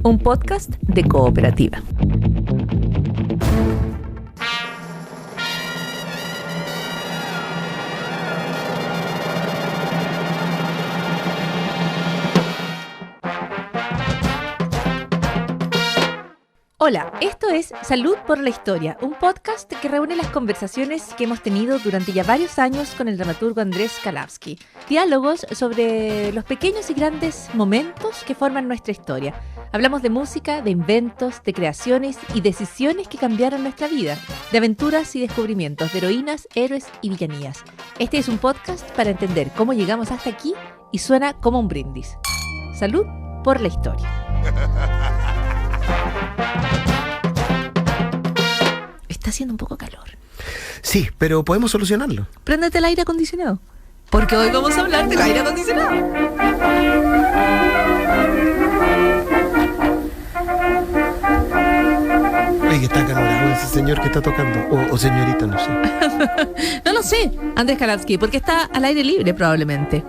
un podcast de Cooperativa. Hola, esto es Salud por la Historia, un podcast que reúne las conversaciones que hemos tenido durante ya varios años con el dramaturgo Andrés Kalavsky. Diálogos sobre los pequeños y grandes momentos que forman nuestra historia. Hablamos de música, de inventos, de creaciones y decisiones que cambiaron nuestra vida, de aventuras y descubrimientos, de heroínas, héroes y villanías. Este es un podcast para entender cómo llegamos hasta aquí y suena como un brindis. Salud por la historia. Está haciendo un poco calor. Sí, pero podemos solucionarlo. Préndete el aire acondicionado, porque hoy vamos a hablar del aire acondicionado. Oye, que está acalorado ese señor que está tocando. O señorita, no sé. No lo sé, Andrés Kalavsky, porque está al aire libre probablemente.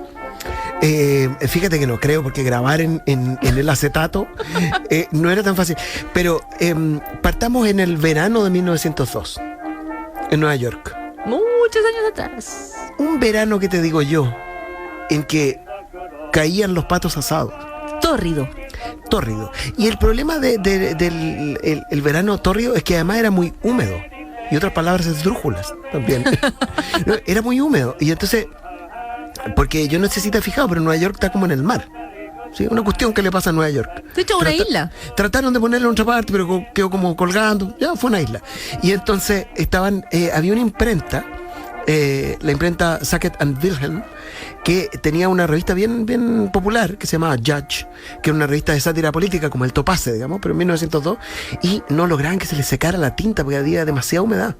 Fíjate que no creo, porque grabar en el acetato no era tan fácil. Pero partamos en el verano de 1902, en Nueva York. Muchos años atrás. Un verano que te digo yo, en que caían los patos asados. Tórrido. Y el problema del verano tórrido es que además era muy húmedo. Y otras palabras, esdrújulas también. No, era muy húmedo. Y entonces, porque yo no sé si te has fijado, pero Nueva York está como en el mar. ¿Sí? Una cuestión que le pasa a Nueva York. De hecho, una isla. Trataron de ponerla en otra parte, pero quedó como colgando. Ya fue una isla. Y entonces había una imprenta, la imprenta Sackett and Wilhelm, que tenía una revista bien popular que se llamaba Judge, que era una revista de sátira política como el Topace, digamos, pero en 1902, y no lograban que se le secara la tinta porque había demasiada humedad,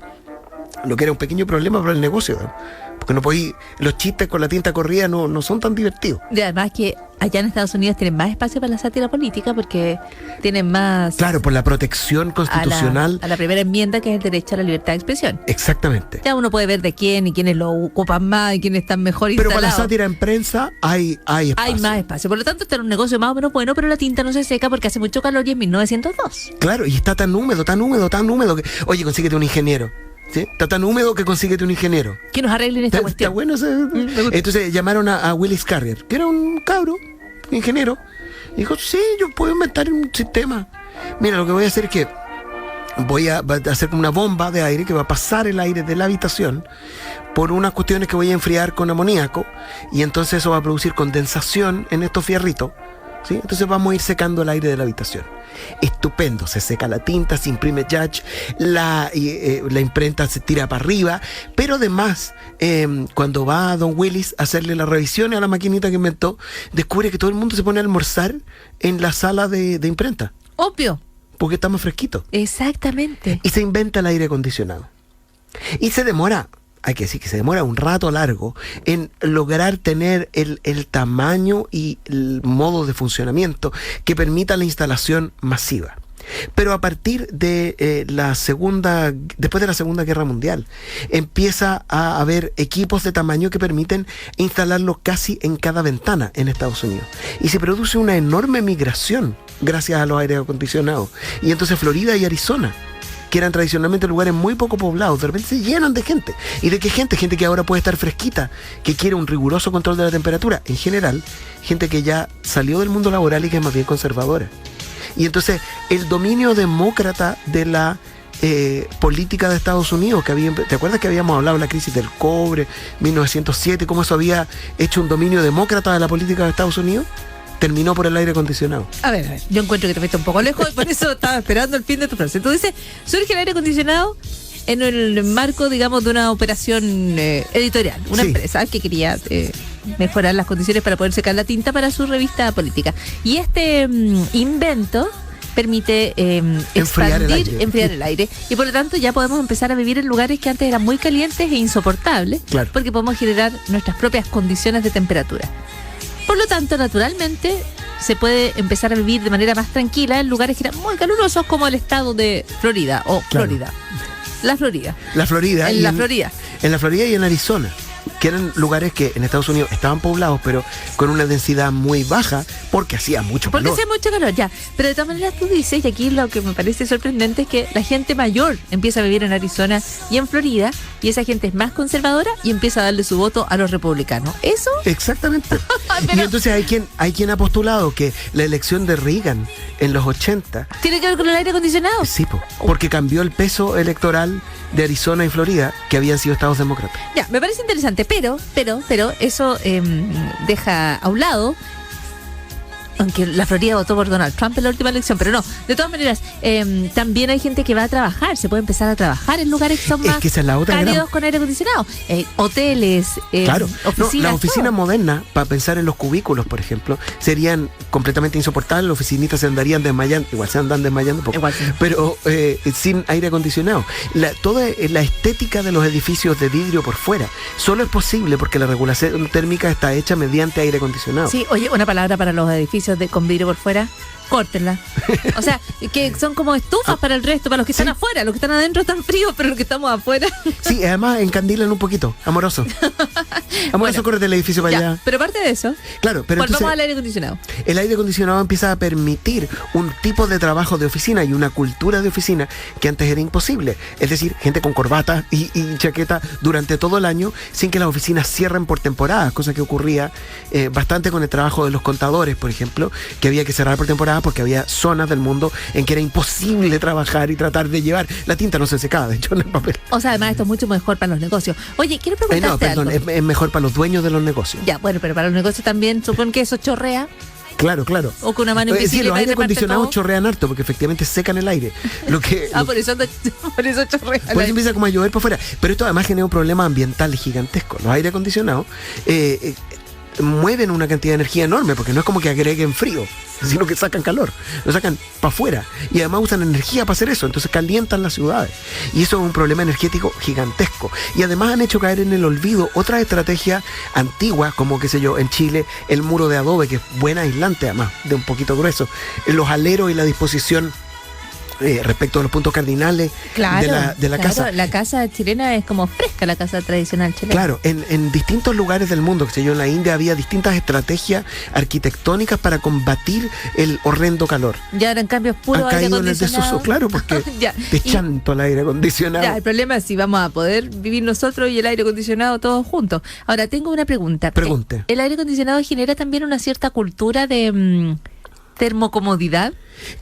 lo que era un pequeño problema para el negocio, ¿no? Porque no podía, los chistes con la tinta corrida no son tan divertidos. Y además que allá en Estados Unidos tienen más espacio para la sátira política porque tienen más... Claro, por la protección constitucional. A la primera enmienda, que es el derecho a la libertad de expresión. Exactamente. Ya uno puede ver de quién y quiénes lo ocupan más y quiénes están mejor instalados. Pero para la sátira en prensa hay espacio. Hay más espacio. Por lo tanto, este era un negocio más o menos bueno, pero la tinta no se seca porque hace mucho calor y es 1902. Claro, y está tan húmedo que... Oye, consíguete un ingeniero. ¿Sí? Está tan húmedo que consíguete un ingeniero que nos arreglen esta cuestión. Está bueno entonces llamaron a Willis Carrier, que era un cabro, ingeniero. Y dijo, sí, yo puedo inventar un sistema. Mira, lo que voy a hacer es que voy a hacer como una bomba de aire que va a pasar el aire de la habitación por unas cuestiones que voy a enfriar con amoníaco, y entonces eso va a producir condensación en estos fierritos, ¿sí? Entonces vamos a ir secando el aire de la habitación. Estupendo, se seca la tinta, se imprime Judge, la imprenta se tira para arriba, pero además cuando va don Willis a hacerle las revisiones a la maquinita que inventó, descubre que todo el mundo se pone a almorzar en la sala de imprenta. Obvio. Porque está más fresquito. Exactamente. Y se inventa el aire acondicionado. Y se demora... Hay que decir que se demora un rato largo en lograr tener el tamaño y el modo de funcionamiento que permita la instalación masiva. Pero a partir de después de la Segunda Guerra Mundial, empieza a haber equipos de tamaño que permiten instalarlo casi en cada ventana en Estados Unidos. Y se produce una enorme migración gracias a los aires acondicionados. Y entonces Florida y Arizona, que eran tradicionalmente lugares muy poco poblados, de repente se llenan de gente. ¿Y de qué gente? Gente que ahora puede estar fresquita, que quiere un riguroso control de la temperatura. En general, gente que ya salió del mundo laboral y que es más bien conservadora. Y entonces, el dominio demócrata de la política de Estados Unidos, ¿te acuerdas que habíamos hablado de la crisis del cobre, 1907, cómo eso había hecho un dominio demócrata de la política de Estados Unidos? Terminó por el aire acondicionado. A ver, yo encuentro que te fuiste un poco lejos y por eso estaba esperando el fin de tu frase. Tú dices, surge el aire acondicionado en el marco, digamos, de una operación editorial, una empresa que quería mejorar las condiciones para poder secar la tinta para su revista política. Y este invento permite enfriar el aire. Y por lo tanto ya podemos empezar a vivir en lugares que antes eran muy calientes e insoportables, claro, porque podemos generar nuestras propias condiciones de temperatura. Por lo tanto, naturalmente, se puede empezar a vivir de manera más tranquila en lugares que eran muy calurosos, como el estado de Florida o Florida. La Florida. La Florida. En la Florida. En la Florida y en Arizona, que eran lugares que en Estados Unidos estaban poblados, pero con una densidad muy baja, porque hacía mucho Porque calor. hace mucho calor, ya. Pero de todas maneras tú dices, y aquí lo que me parece sorprendente es que la gente mayor empieza a vivir en Arizona y en Florida, y esa gente es más conservadora y empieza a darle su voto a los republicanos. ¿Eso? Exactamente. Pero- Y entonces hay quien ha postulado que la elección de Reagan en los 80, ¿Tiene que ver con el aire acondicionado? sí, porque cambió el peso electoral de Arizona y Florida, que habían sido estados demócratas. Ya, me parece interesante, pero eso deja a un lado, aunque la Florida votó por Donald Trump en la última elección, pero no, de todas maneras, también hay gente que va a trabajar, se puede empezar a trabajar en lugares que son Es más que esa es la otra cálidos gran- con aire acondicionado, hoteles, Claro, no, oficinas. las oficinas todo. modernas, para pensar en los cubículos, por ejemplo, serían completamente insoportables. Los oficinistas se andarían desmayando, igual se andan desmayando poco, Igual sí. pero sin aire acondicionado. Toda la estética de los edificios de vidrio por fuera solo es posible porque la regulación térmica está hecha mediante aire acondicionado. Sí, oye, una palabra para los edificios con vidrio por fuera. Córtenla. O sea, que son como estufas para el resto, para los que están Sí. afuera. Los que están adentro están fríos, pero los que estamos afuera. Sí, además encandilan un poquito, amoroso. Amoroso, Bueno, córrete el edificio para Ya, allá. pero aparte de eso, Claro, pero volvamos entonces al aire acondicionado. el aire acondicionado empieza a permitir un tipo de trabajo de oficina y una cultura de oficina que antes era imposible. Es decir, gente con corbata y chaqueta durante todo el año sin que las oficinas cierren por temporadas, cosa que ocurría bastante con el trabajo de los contadores, por ejemplo, que había que cerrar por temporada porque había zonas del mundo en que era imposible trabajar y tratar de llevar. La tinta no se secaba, de hecho, en el papel. O sea, además esto es mucho mejor para los negocios. Oye, quiero preguntarte No, perdón, algo. es mejor para los dueños de los negocios. Ya, bueno, pero para los negocios también, supón que eso chorrea Claro, claro. o con una mano Sí, invisible. los para aire reparte acondicionados todo. chorrean harto porque efectivamente secan el aire. Lo que, Por eso chorrea. Por eso empieza como a llover por fuera. Pero esto además genera un problema ambiental gigantesco. Los aire acondicionados mueven una cantidad de energía enorme porque no es como que agreguen frío, sino que sacan calor, lo sacan para afuera y además usan energía para hacer eso, entonces calientan las ciudades y eso es un problema energético gigantesco y además han hecho caer en el olvido otras estrategias antiguas como qué sé yo, en Chile el muro de adobe que es buen aislante además de un poquito grueso, los aleros y la disposición respecto a los puntos cardinales de la casa. La casa chilena es como fresca, la casa tradicional chilena. Claro, en distintos lugares del mundo, que sé yo, en la India había distintas estrategias arquitectónicas para combatir el horrendo calor. Ya eran cambios puros Han aire caído en el acondicionado. desuso, claro, porque Ya, te y- chanto el aire acondicionado. Ya, el problema es si vamos a poder vivir nosotros y el aire acondicionado todos juntos. Ahora, tengo una pregunta. Pregunte. ¿El aire acondicionado genera también una cierta cultura de termocomodidad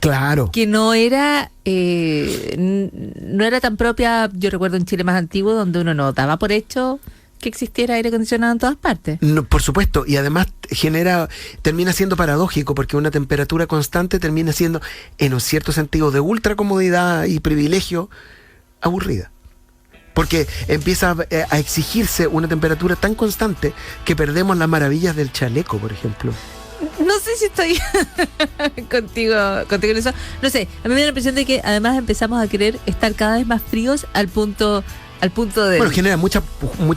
Claro. que no era no era tan propia? Yo recuerdo en Chile más antiguo donde uno no daba por hecho que existiera aire acondicionado en todas partes. No, por supuesto, y además termina siendo paradójico porque una temperatura constante termina siendo, en un cierto sentido, de ultra comodidad y privilegio, aburrida. Porque empieza a exigirse una temperatura tan constante que perdemos las maravillas del chaleco, por ejemplo. No sé si estoy contigo en eso. No sé, a mí me da la impresión de que además empezamos a querer estar cada vez más fríos al punto de... Bueno, genera mucha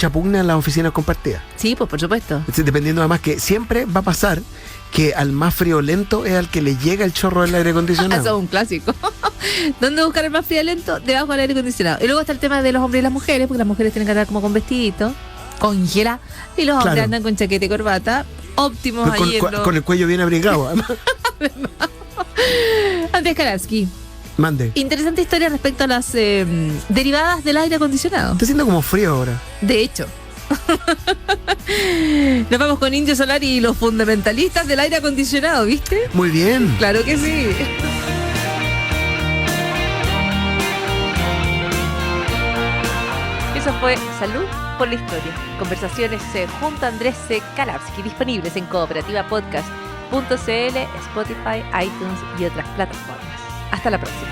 pugna en las oficinas compartidas. Sí, pues por supuesto. Dependiendo además que siempre va a pasar que al más friolento es al que le llega el chorro del aire Eso es acondicionado. un clásico. ¿Dónde buscar el más friolento? Debajo del aire acondicionado. Y luego está el tema de los hombres y las mujeres, porque las mujeres tienen que andar como con vestidito, con gela, y los hombres Claro. andan con chaqueta y corbata, óptimos Con, ahí en los... con el cuello bien abrigado, además. Andrés Kalavsky, Mande. interesante historia respecto a las derivadas del aire acondicionado. Está haciendo como frío ahora. De hecho. Nos vamos con Indio Solari y los fundamentalistas del aire acondicionado, ¿viste? Muy bien. Claro que sí. Eso fue Salud por la Historia. Conversaciones junto a Andrés Kalavsky, disponibles en cooperativapodcast.cl, Spotify, iTunes y otras plataformas. Hasta la próxima.